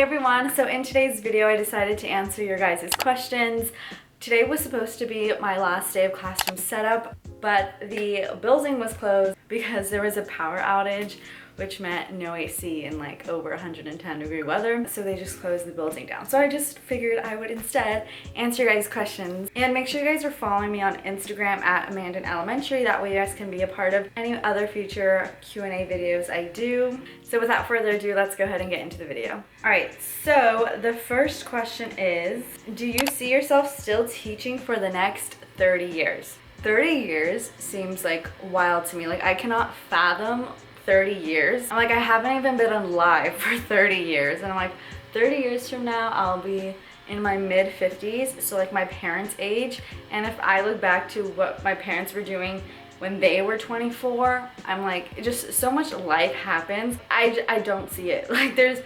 Hey everyone, so in today's video I decided to answer your guys' questions. Today was supposed to be my last day of classroom setup, but the building was closed because there was a power outage, which meant no AC in like over 110-degree weather. So they just closed the building down. So I just figured I would instead answer your guys' questions. And make sure you guys are following me on Instagram at amandamonroee. That way you guys can be a part of any other future Q&A videos I do. So without further ado, let's go ahead and get into the video. All right, so the first question is, do you see yourself still teaching for the next 30 years? 30 years seems like wild to me. Like I cannot fathom 30 years. I'm like, I haven't even been alive for 30 years. And I'm like, 30 years from now, I'll be in my mid 50s. So like my parents' age. And if I look back to what my parents were doing when they were 24, I'm like, just so much life happens. I don't see it. Like there's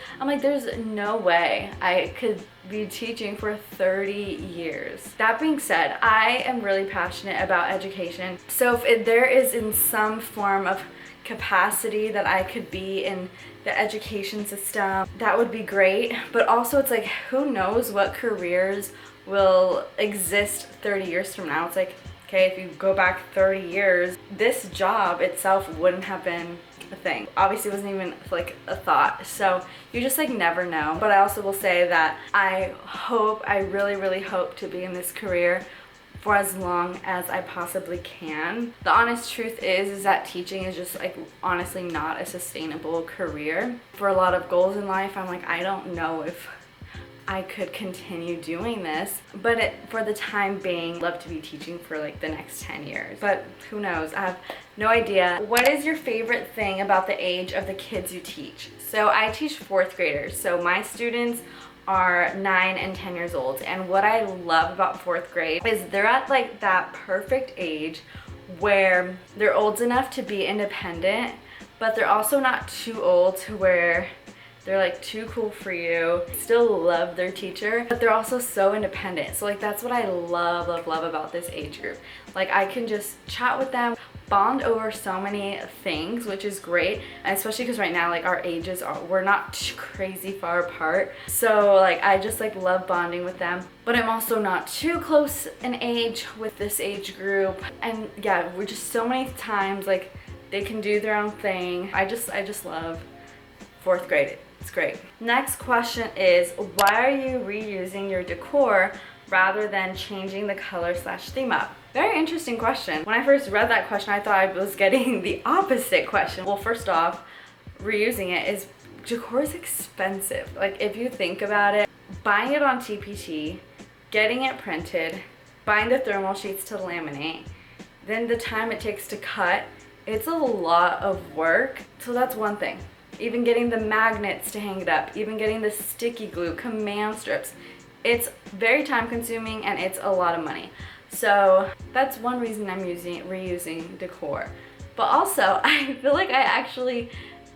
no way I could be teaching for 30 years. That being said, I am really passionate about education. So if there is in some form of capacity that I could be in the education system, that would be great. But also it's like, who knows what careers will exist 30 years from now. It's like, okay, if you go back 30 years, this job itself wouldn't have been a thing. Obviously it wasn't even like a thought. So you just like never know. But I also will say that I really hope to be in this career for as long as I possibly can. The honest truth is that teaching is just like honestly not a sustainable career. For a lot of goals in life, I'm like, I don't know if I could continue doing this, but for the time being, I'd love to be teaching for like the next 10 years, but who knows? I have no idea. What is your favorite thing about the age of the kids you teach? So I teach 4th graders, so my students are 9 and 10 years old, and what I love about 4th grade is they're at like that perfect age where they're old enough to be independent, but they're also not too old to where they're like too cool for you. Still love their teacher, but they're also so independent. So like that's what I love about this age group. Like I can just chat with them, bond over so many things, which is great. And especially because right now like our ages we're not too crazy far apart. So like I just like love bonding with them. But I'm also not too close in age with this age group. And yeah, we're just so many times like they can do their own thing. I just love 4th grade. It's great. Next question is, why are you reusing your decor rather than changing the color/theme up? Very interesting question. When I first read that question, I thought I was getting the opposite question. Well, first off, reusing it is, decor is expensive. Like if you think about it, buying it on TPT, getting it printed, buying the thermal sheets to laminate, then the time it takes to cut, it's a lot of work. So that's one thing. Even getting the magnets to hang it up, even getting the sticky glue, command strips. It's very time consuming and it's a lot of money. So that's one reason I'm reusing decor. But also I feel like I actually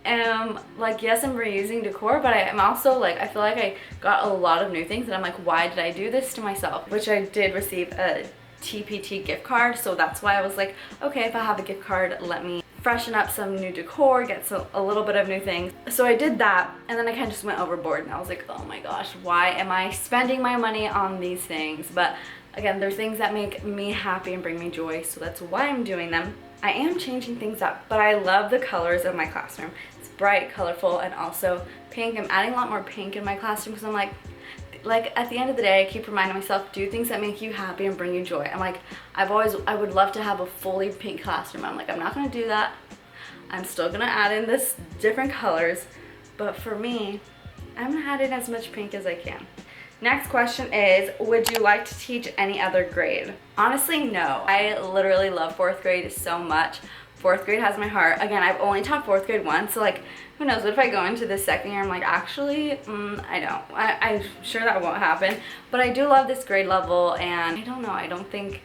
am like, yes, I'm reusing decor, but I'm also like, I feel like I got a lot of new things and I'm like, why did I do this to myself? Which I did receive a TPT gift card, so that's why I was like, okay, if I have a gift card, let me freshen up some new decor, get a little bit of new things. So I did that, and then I kind of just went overboard and I was like, oh my gosh, why am I spending my money on these things? But again, they're things that make me happy and bring me joy, so that's why I'm doing them. I am changing things up, but I love the colors of my classroom. It's bright, colorful, and also pink. I'm adding a lot more pink in my classroom because I'm like at the end of the day, I keep reminding myself, do things that make you happy and bring you joy. I'm like, I would love to have a fully pink classroom. I'm like, I'm not gonna do that. I'm still gonna add in this different colors, but for me, I'm gonna add in as much pink as I can. Next question is, would you like to teach any other grade? Honestly, no. I literally love 4th grade so much. 4th grade has my heart. Again, I've only taught 4th grade once, so like, who knows, what if I go into the 2nd year, I'm like, actually, I don't. I'm sure that won't happen, but I do love this grade level, and I don't know, I don't think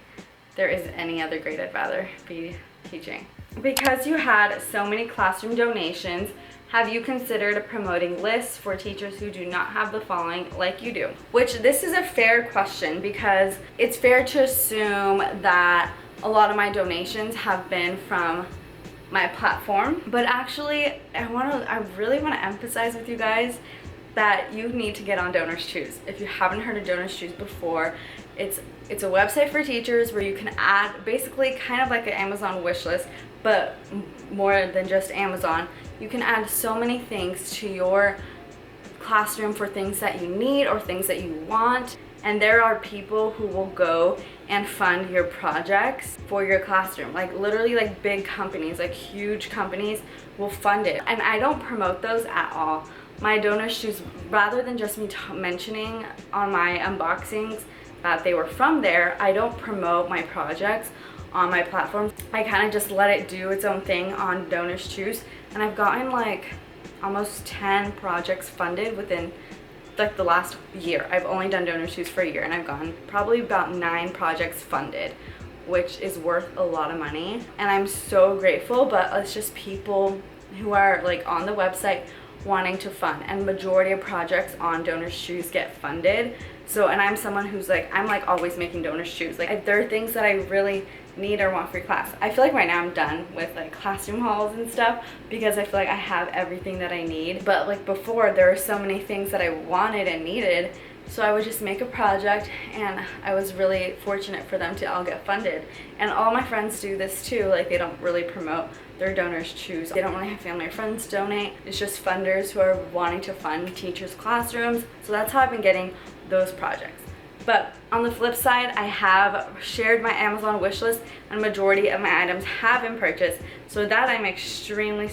there is any other grade I'd rather be teaching. Because you had so many classroom donations, have you considered promoting lists for teachers who do not have the following like you do? Which this is a fair question because it's fair to assume that a lot of my donations have been from my platform, but actually I really want to emphasize with you guys that you need to get on Donors Choose. If you haven't heard of Donors Choose before, it's a website for teachers where you can add basically kind of like an Amazon wish list, but more than just Amazon. You can add so many things to your classroom for things that you need or things that you want, and there are people who will go and fund your projects for your classroom. Like literally like big companies, like huge companies will fund it, and I don't promote those at all. My Donors Choose, rather than just me mentioning on my unboxings that they were from there, I don't promote my projects on my platform. I kind of just let it do its own thing on Donors Choose, and I've gotten like almost 10 projects funded within like the last year. I've only done Donors Choose for a year, and I've gotten probably about 9 projects funded, which is worth a lot of money, and I'm so grateful. But it's just people who are like on the website wanting to fund, and majority of projects on Donors Choose get funded. So, and I'm someone who's like, I'm like always making Donors Choose. Like there are things that I really need or want for class. I feel like right now I'm done with like classroom hauls and stuff because I feel like I have everything that I need. But like before, there were so many things that I wanted and needed, so I would just make a project, and I was really fortunate for them to all get funded. And all my friends do this too. Like they don't really promote their Donors Choose. They don't really have family or friends donate. It's just funders who are wanting to fund teachers' classrooms. So that's how I've been getting those projects. But on the flip side, I have shared my Amazon wish list, and majority of my items have been purchased. So that I'm extremely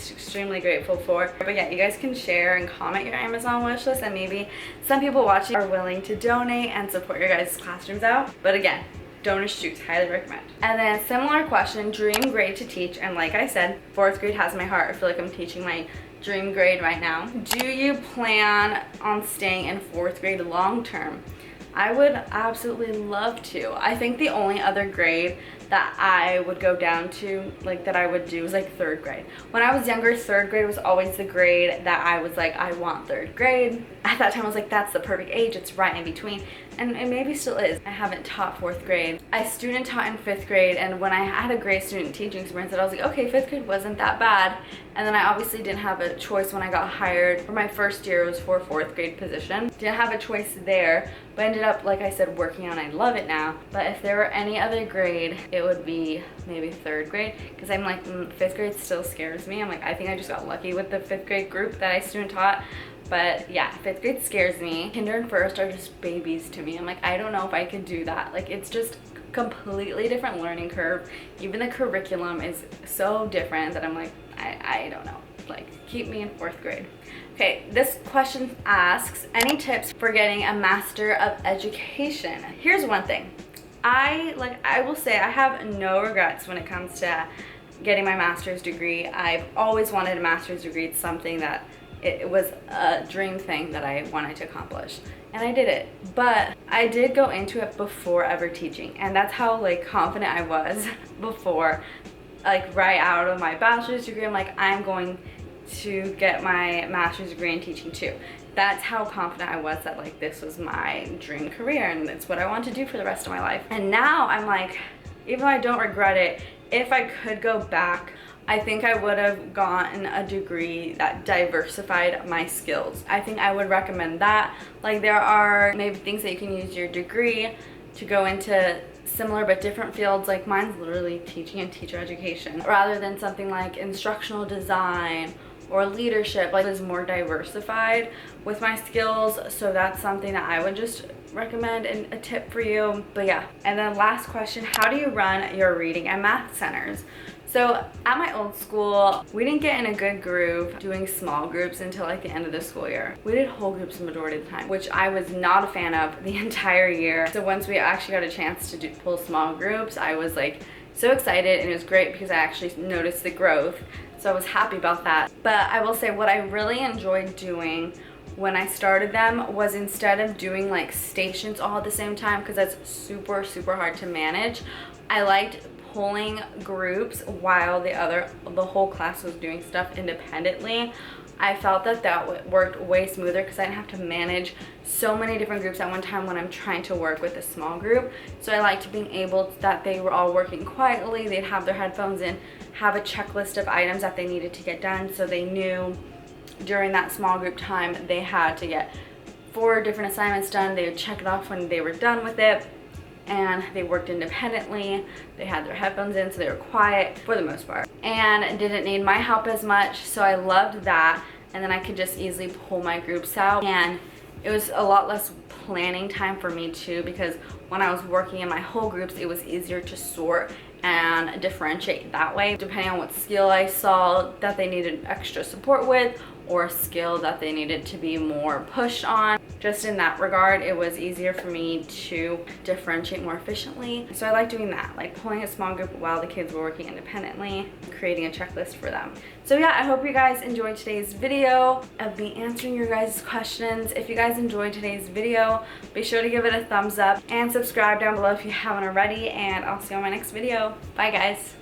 grateful for. But yeah, you guys can share and comment your Amazon wish list, and maybe some people watching are willing to donate and support your guys' classrooms out. But again, Donors Choose, highly recommend. And then similar question, dream grade to teach. And like I said, 4th grade has my heart. I feel like I'm teaching my dream grade right now. Do you plan on staying in 4th grade long term? I would absolutely love to. I think the only other grade that I would go down to, like that I would do, is like 3rd grade. When I was younger, 3rd grade was always the grade that I was like, I want 3rd grade. At that time I was like, that's the perfect age, it's right in between. And it maybe still is. I haven't taught 4th grade. I student taught in 5th grade, and when I had a great student teaching experience, I was like, okay, 5th grade wasn't that bad. And then I obviously didn't have a choice when I got hired for my first year. It was for a 4th grade position. Didn't have a choice there, but ended up, like I said, working on it. I love it now. But if there were any other grade, it would be maybe 3rd grade, because I'm like, 5th grade still scares me. I'm like, I think I just got lucky with the 5th grade group that I student taught. But yeah, 5th grade scares me. Kinder and first are just babies to me. I'm like, I don't know if I could do that. Like, it's just completely different learning curve. Even the curriculum is so different that I'm like, I don't know. Like, keep me in 4th grade. Okay, this question asks, any tips for getting a Master of Education? Here's one thing. I will say I have no regrets when it comes to getting my master's degree. I've always wanted a master's degree. It's something that it was a dream thing that I wanted to accomplish, and I did it. But I did go into it before ever teaching, and that's how like confident I was before. Like right out of my bachelor's degree, I'm like, I'm going to get my master's degree in teaching too. That's how confident I was that like this was my dream career and it's what I want to do for the rest of my life. And now I'm like, even though I don't regret it, if I could go back, I think I would have gotten a degree that diversified my skills. I think I would recommend that. Like there are maybe things that you can use your degree to go into similar but different fields. Like mine's literally teaching and teacher education, rather than something like instructional design or leadership. Like it's more diversified with my skills, so that's something that I would just recommend and a tip for you. But yeah, and then last question, how do you run your reading and math centers? So at my old school, we didn't get in a good groove doing small groups until like the end of the school year. We did whole groups the majority of the time, which I was not a fan of the entire year. So once we actually got a chance to pull small groups, I was like so excited, and it was great because I actually noticed the growth. So I was happy about that. But I will say what I really enjoyed doing when I started them was, instead of doing like stations all at the same time, because that's super hard to manage, I liked pulling groups while the whole class was doing stuff independently. I felt that worked way smoother because I didn't have to manage so many different groups at one time when I'm trying to work with a small group. So I liked being able that they were all working quietly, they'd have their headphones in, have a checklist of items that they needed to get done, so they knew during that small group time, they had to get 4 different assignments done. They would check it off when they were done with it, and they worked independently. They had their headphones in, so they were quiet for the most part, and didn't need my help as much, so I loved that. And then I could just easily pull my groups out, and it was a lot less planning time for me too, because when I was working in my whole groups, it was easier to sort and differentiate that way, depending on what skill I saw that they needed extra support with, or a skill that they needed to be more pushed on. Just in that regard, it was easier for me to differentiate more efficiently. So I like doing that, like pulling a small group while the kids were working independently, creating a checklist for them. So yeah, I hope you guys enjoyed today's video of me answering your guys' questions. If you guys enjoyed today's video, be sure to give it a thumbs up and subscribe down below if you haven't already, and I'll see you on my next video. Bye guys.